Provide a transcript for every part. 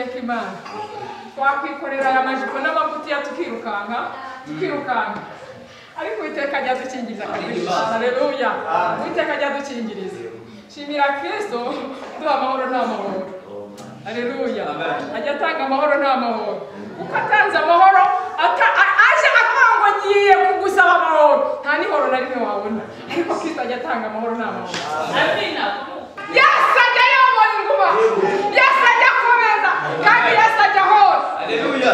Uwiteka Imana twakwikorera aya majipo n'amagutiya tukirukanka ariko Uwiteka ajya dukingiriza kabisa. Haleluya. Uwiteka ajya dukingiriza. Shimira Kristo duha amahoro n'amahoro. Haleluya. Ajya atanga amahoro n'amahoro. Uko atanze amahoro aje akango ngiye kugusaba amahoro nta nihoro na rimwe wabona, ariko Kristo ajya atanga amahoro n'amahoro. Amina. Yasajya yobora inguma, yasajya komeza kandi yasajya hose. Haleluya.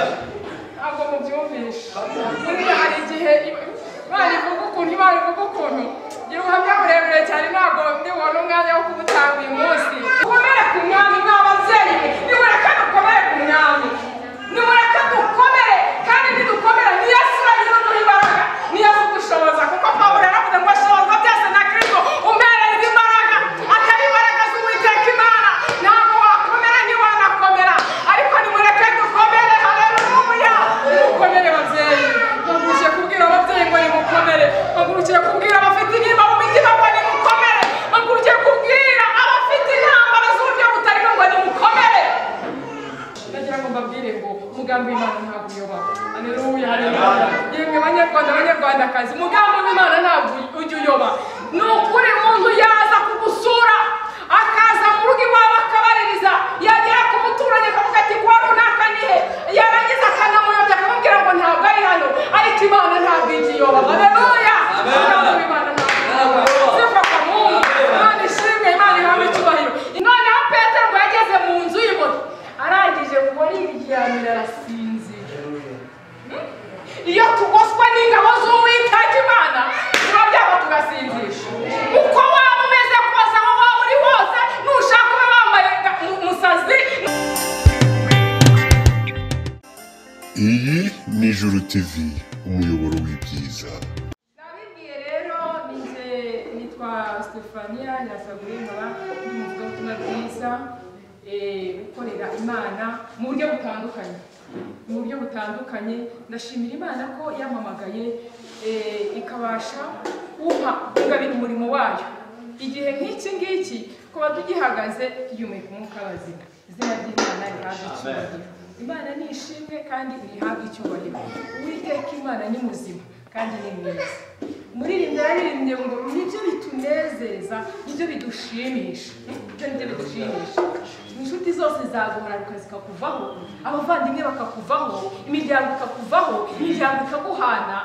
Ntabwo mubyumvisha. Muri hari igihe Imana ivuga ukuntu gira ubuhamya burebure cyane, ntabwo ndibona umwanya wo kubutanga uyu munsi. Ukomere ku mwami mw'ababyeyi, nimureke dukomere ku mwami, nimureke dukomere kandi nidukomera ni Yesu wenyine uduha imbaraga, ni Yesu udushoboza, kuko Pawulo yaravuze ngo ashobozwa byose na Kristo umpereza imbaraga, atari imbaraga z'Uwiteka Imana ntabwo wakomera ntiwanakomera, ariko nimureke dukomere. Haleluya. Mukomere babyeyi, mpagurukije kubwira ababyeyi ngo nimukomere, mpagurukije kubwira abafite intimba mu mitima ngo nimukomere, mpagurukije kubwira abafite intambara z'uburyo butarimo ngo nimukomere. Ndagira ngo mbabwire ngo umugambi w'Imana ntabwo uyoba. Haleluya. Haleluya. Yemwe banyarwanda banyarwandakazi, umugambi w'Imana ntabwo ujya uyoba. Ni ukuri umuntu yaza kugusura akaza mu rugo iwawe akabaririza, yagera ku muturanyi akavuga ati kwa runaka nihe, yarangiza akanamuyobya akamubwira ngo ntabwo ari hano, ariko Imana ntabwo ijya iyoba. Haleluya. Umugambi w'Imana ntabwo uyoba. Sifa kwa Mungu. Imana ishimwe, Imana ihabwe icyubahiro. Noneho Petero ngo yageze mu nzu y'imbohe arangije kubona iryamira arasinzira. Iyo tugoswe n'ingabo z'Uwiteka Imana tuba byaba tugasinzisha. Uko waba umeze kose aho waba uri hose, nushaka ube wambaye umusazi. Iyi ni JURU TV, umuyoboro w'ibyiza. Nabibwiye rero nitwa Stefania Nyasagure, nkaba ndi umuvugabutumwa bwiza ukorera Imana mu buryo butandukanye. Ndashimira Imana ko yampamagaye ikabasha kungabira umurimo wayo igihe nk'iki ngiki, kuba tugihagaze tugihumeka umwuka w'abazima. Izina ry'Imana rihabwe icyubahiro. Imana ni ishimwe kandi rihabwe icyubahiro. Uwiteka Imana ni muzima kandi ni mwiza. Umuririmbyi yaririmbye ngo nibyo bitunezeza, nibyo bidushimisha. Inshuti zose zaguharuka zikakuvaho, abavandimwe bakakuvaho, imiryango ikakuvaho, imiryango ikaguhana,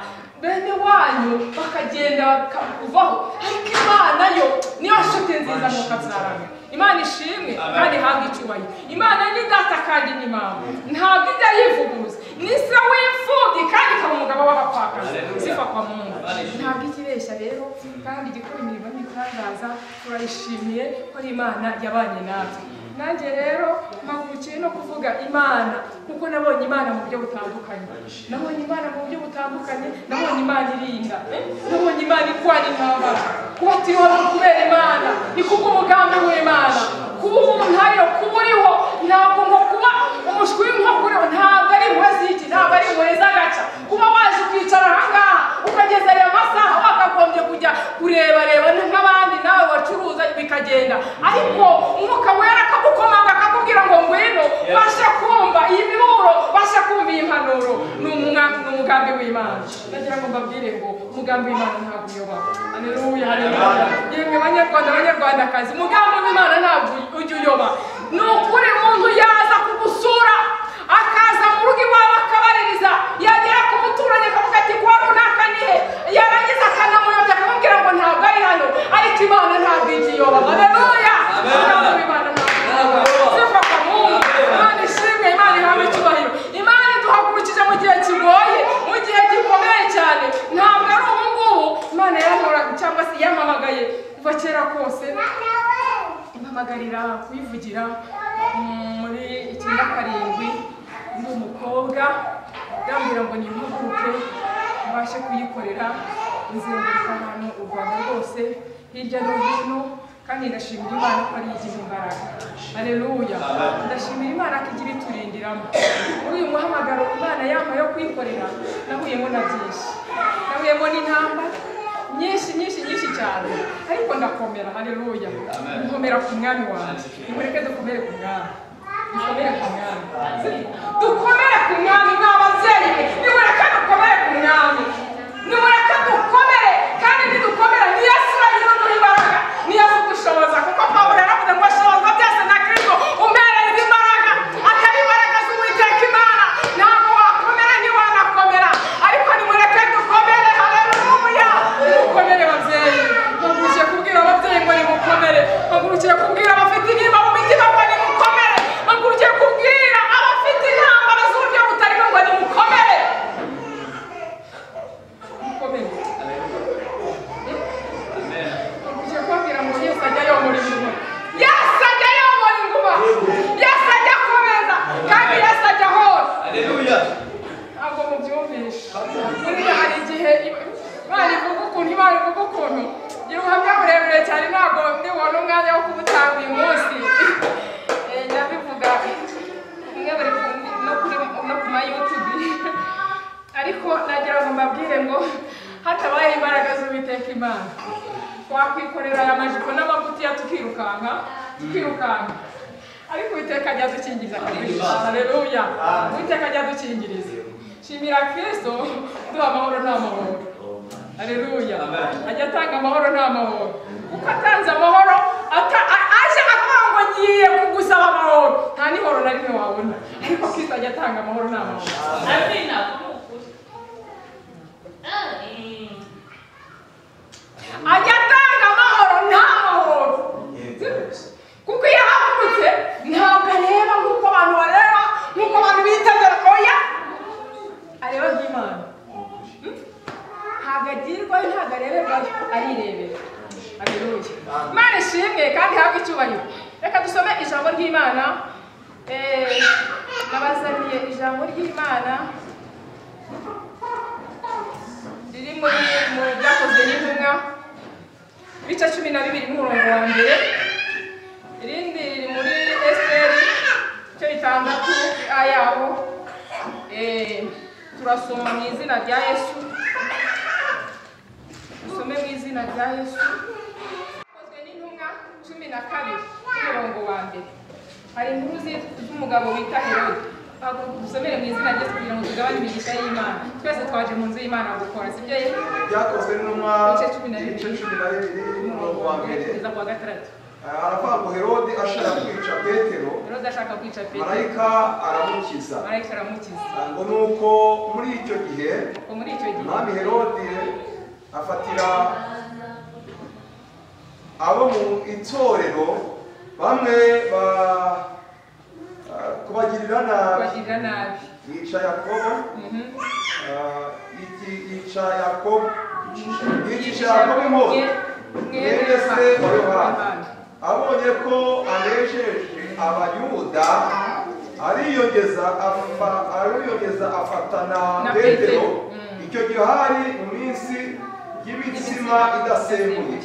bene wanyu bakagenda bakakuvaho, ariko Imana yo niyo nshuti nziza mukabyarana. Imana ishimwe kandi ihabwe icyubahiro. Imana ni data kandi ni mama, ntabwo ijya yivuguruza, ni se w'imfubyi kandi ikaba umugabo w'abapfakazi. Sifa kwa Mungu. Ntabwo ikibeshya rero kandi igikora imirimo n'ibitangaza. Turayishimiye ko Imana yabanye natwe. Nanjye rero mpagurukiye no kuvuga Imana kuko nabonye Imana mu buryo butandukanye. Nabonye Imana mu buryo butandukanye, nabonye Imana irinda, nabonye Imana irwana intambara. Kuba turiho kubera Imana ni kuko umugambi w'Imana. Kuba umuntu ariyo, kuba uriho, ntabwo ngo kuba umushwi w'inkoko uriho ntabwo ari impuhwe z'iki, ntabwo ari impuhwe z'agaca. Kuba waje ukicara ahangaha ukageza aya masaha wakagombye kujya kurebareba nk'abandi nawe wacuruza bikagenda, ariko umwuka wera akagukomanga akakubwira ngo ngwino bashe kumva iyi miburo, bashe kumva iyi mpanuro. Ni umugambi w'Imana. Ndagira ngo mbabwire ngo umugambi w'Imana ntabwo uyoba. Haleluya. Haleluya. Yemwe banyarwanda banyarwandakazi, umugambi w'Imana ntabwo ujya uyoba. Ni ukuri umuntu yaza kugusura akaza mu rugo iwawe akabaririza, yagera ku muturanyi akavuga ati kwa runaka nihe, yarangiza akanamuyobya akamubwira ngo ntabwo ari hano, ariko Imana ntabwo ijya iyoba. Haleluya. Umugambi w'Imana ntabwo uyoba. Sifa kwa Mungu. Imana ishimwe, Imana ihabwe icyubahiro. Imana iduhagurukije mu gihe kigoye, mu gihe gikomeye cyane. Ntabwo ari ubu ngubu. Imana yampamagaye cyangwa se yampamagaye kuva kera kose, impamagarira kuyivugira muri 97 ndi umukobwa, ndambwira ngo nimpaguruke mbashe kuyikorera, nzenguruka ahantu u Rwanda rwose hirya no hino, kandi ndashimira Imana ko ari igihe imbaraga. Haleluya. Ndashimira Imana ko igira iturindiramo. Muri uyu muhamagaro Imana yampaye yo kuyikorera, nahuyemo na byinshi, nahuyemo n'intambara nyinshi cyane, ariko ndakomera. Haleluya. Nkomera ku mwami wanjye. Nimureke dukomere ku mwami, dukomere ku mwami. dukomere ku mwami mw'ababyeyi nimureke dukomere ku mwami nimureke dukomere kandi nidukomera ni Yesu wenyine uduha imbaraga ni Yesu udushoboza kuko Pawulo yaravuze ngo ashobozwa byose na Kristo umpereza imbaraga atari imbaraga z'Uwiteka Imana ntabwo wakomera ntiwanakomera ariko nimureke dukomere haleluya mukomere babyeyi mpagurukiye kubwira ababyeyi ngo nimukomere mpagurukiye kubwira abafite intimba mu mitima ngo nimukomere mpagurukiye kubwira abafite intambara z'uburyo butarimo ngo nimukomere mukomere mpagurukiye kubabwira ngo Yesu ajya yomora inguma Yesu ajya yomora inguma Yesu ajya akomeza kandi Yesu ajya hose Haleluya. ntabwo mubyumvisha buriya hari igihe Imana ivuga ukuntu Imana ivuga ukuntu gira ubuhamya burebure cyane ntabwo ndibona umwanya wo kubutanga uyu munsi ndabivuga bimwe buri no ku ma YouTube ariko nagira ngo mbabwire ngo hatabayeho imbaraga z'Uwiteka Imana twakwikorera aya majipo n'amagutiya tukirukanka ariko Uwiteka ajya adukingiriza haleluya Uwiteka ajya adukingiriza shimira Kristo duha amahoro nta mahoro haleluya ajya atanga amahoro nta mahoro kuko atanze amahoro aje akavuga ngo ngiye kugusaba amahoro nta n'ihoro na rimwe wabona ariko Kristo ajya atanga amahoro nta mahoro Amina. ajya atanga amahoro nta mahoro kuko iyo ahagurutse ntabwo areba nk'uko abantu bareba nk'uko abantu bitegera oya areba nk'Imana ntabwo agirwayo ntabwo areberwayo arirebera haleluya Imana ishimwe kandi habwe icyubahiro reka dusome ijambo ry'Imana nabazaniye ijambo ry'Imana riri mu byakozwe n'intumwa ibice 12 n'umurongo wa mbere irindi riri muri Esiteri cyo 6 ayaho turasoma mu izina rya Yesu dusome mu izina rya Yesu byakozwe n'intumwa 12 n'umurongo wa mbere hari inkuru z'umugabo wita Herode dusomere mu izina rye kugira ngo tugabane imigisha y'Imana twese twaje mu nzu y'Imana gukora sibyo Yesu Byakozwe n'intumwa ibice 12 n'umurongo wa mbere kugeza ku wa gatandatu aravuga ngo Herode ashaka kwica Petero marayika aramukiza ngo nuko muri icyo gihe umwami Herode afatira abo mu itorero bamwe kubagirira nabi yica Yakobo yica Yakobo mwene se wa Yohana abonye ko anejeje abayuda ariyongeza afatana Petero icyo gihe hari mu minsi y'ibitsima idasembuye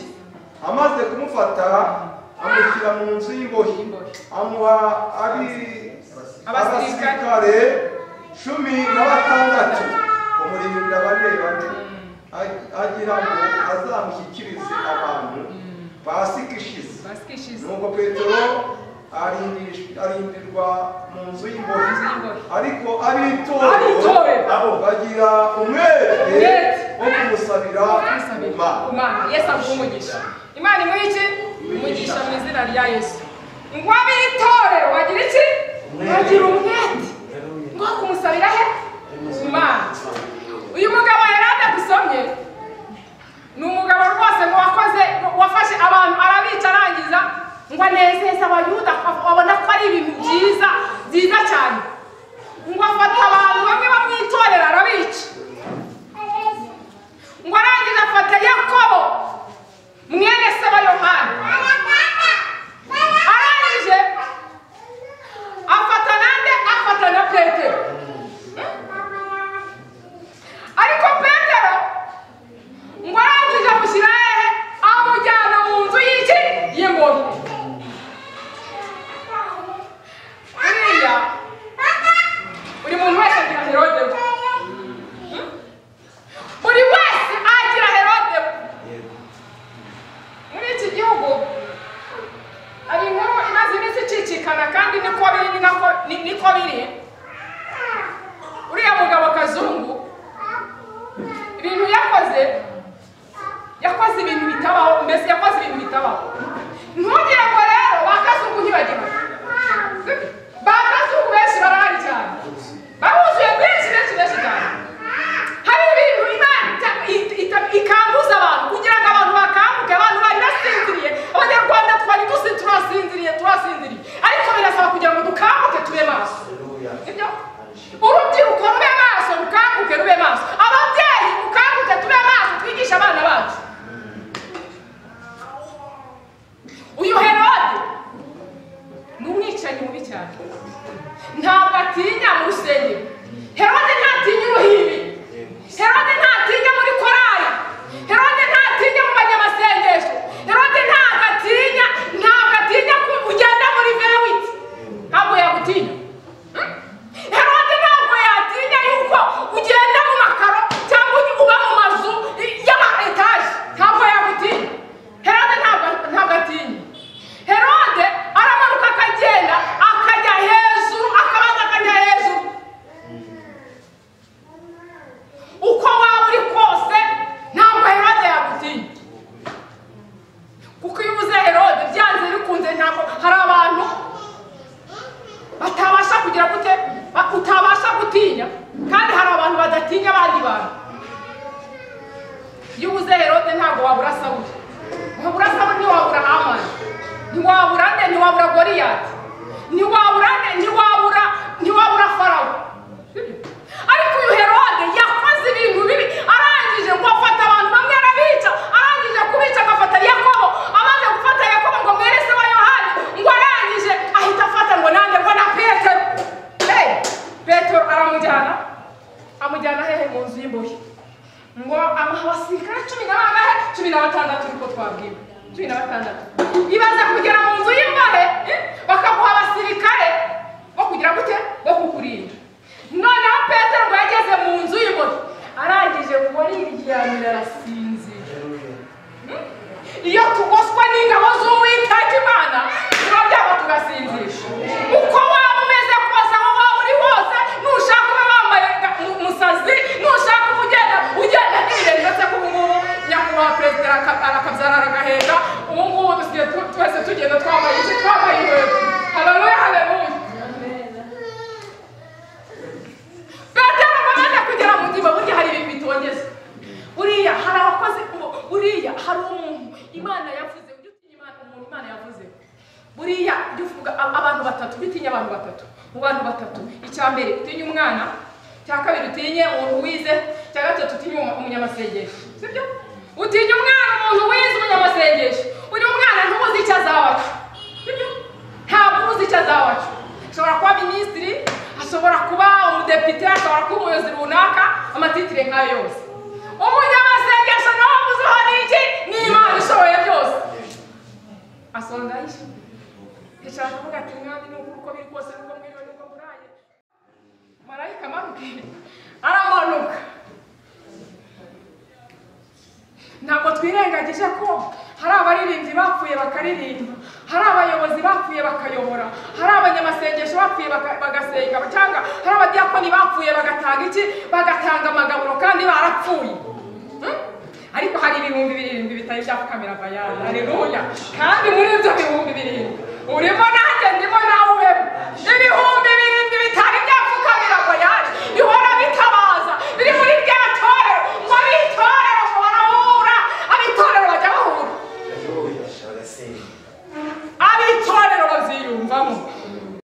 amaze kumufata amushyira mu nzu y'imbohe amuha abasirikare 16 umurindira bane agira ngo azamushyikirize abantu basikishize nuko Petero arindirwa mu nzu y'imbohe ariko abitorero bagira umwete wo kumusabira Imana Yesu avuga umugisha Imana imuha iki umugisha mu izina rya Yesu ngo abitorero bagira iki bagira umwete ngo kumusabira he Imana uyu mugabo Herode dusomye ni umugabo rwose ngo wafashe abantu arabica arangiza ngo anezeze abayuda abona ko ari ibintu byiza cyane ngo afata abantu bamwe bamwitorera arabica ngo arangiza afata Yakobo mwene se wa Yohana arangije afata na Petero ariko Petero ngo arangije amushyira hehe amujyana mu nzu y'iki y'imbohe buriya buri muntu wese agira Herode buri wese agira Herode muri iki gihugu hari inkuru imaze iminsi icicikana kandi niko biri cyane ntabwo atinya mu rusengero Herode ntatinya uruhimbi Herode ntatinya muri korali Herode ntatinya mu banyamasengesho Herode ntabwo atinya kugenda muri vewiti ntabwo yagutinya Herode ntabwo yatinya yuko ugenda mu makaro cyangwa uba mu mazu y'ama etaje ntabwo yagutinya Herode ntabwo atinya Herode aramanuka akagenda akajya hejuru akabanza akajya hejuru uko waba uri kose ntabwo Herode yagutinya kuko iyo ubuze Herode byanze bikunze ntabwo hari abantu batabasha kugira gute utabasha gutinya kandi hari abantu badatinya abandi bantu iyo ubuze Herode ntabwo wabura Sawuli ntiwabura Hamani ntiwabura Goliyati ntiwabura Farawo ariko uyu Herode yakoze ibintu bibi arangije ngo afata abantu bamwe arabica arangije kubica agafata Yakobo amaze gufata Yakobo ngo mwere se wa Yohani ngo arangije ahita afata ngo nanjye ngo na Petero amujyana hehe mu nzu y'imbohe ngo abasirikare 16 uko twabwiwe 16 ibaza kugera mu nzu y'imbohe bakaguha abasirikare bo kugira gute bo kukurinda noneho Petero ngo yageze mu nzu y'imbohe arangije kubona iryamira arasinzira iyo tugoswa n'ingabo z'Uwiteka Imana tuba byaba tugasinzisha uko waba umeze kose aho waba uri hose nushaka ube wambaye umusazi nushaka ugenda n'ibirenge ndetse ko ubungubu nyakubahwa perezida arakabyara aragahenda ubungubu dusigaye twese tugenda twambaye inkweto haleluya haleluya Petero amaze kugera mu ndiba burya hari ibintu bitongeza uriya hari abakozi uriya hari umuntu Imana yavuze ujye utinya umuntu Imana yavuze buriya ujye uvuga abantu batatu bitinya abantu batatu mu bantu batatu icya mbere utinya umwana cya kabiri utinye umuntu wize cya gatatu utinye umunyamasengesho sibyo utinya umwana umuntu wize umunyamasengesho uri umwana ntubuzi icyo azawacu sibyo ntabwo uzi icyo azawacu ashobora kuba minisitiri ashobora kuba umudepite ashobora kuba umuyobozi runaka amatitire nk'ayo yose umunyamasengesho nawe uvuzeho n'iki ni Imana ishoboye byose asonga iki ishaka kuvuga ati mwami nuko uko biri kose nuko mwiriwe nuko muraye marayika aramanuka ntabwo twirengagije ko hari abaririmbyi bapfuye bakaririmba hari abayobozi bapfuye bakayobora hari abanyamasengesho bapfuye bagasenga cyangwa hari abadiyakoni bapfuye bagatanga amagaburo kandi barapfuye ariko hari ibihumbi 7 bitari byapfukamira bayani haleluya kandi muri ibyo bihumbi 7 urimo nanjye ndimo nawe ubemo ibihumbi 7 bitari byapfukamira bayani bihora bitabaza biri muri rya torero ngo abitorero ngo barahura abitorero bajya bahura abitorero baziyumvamo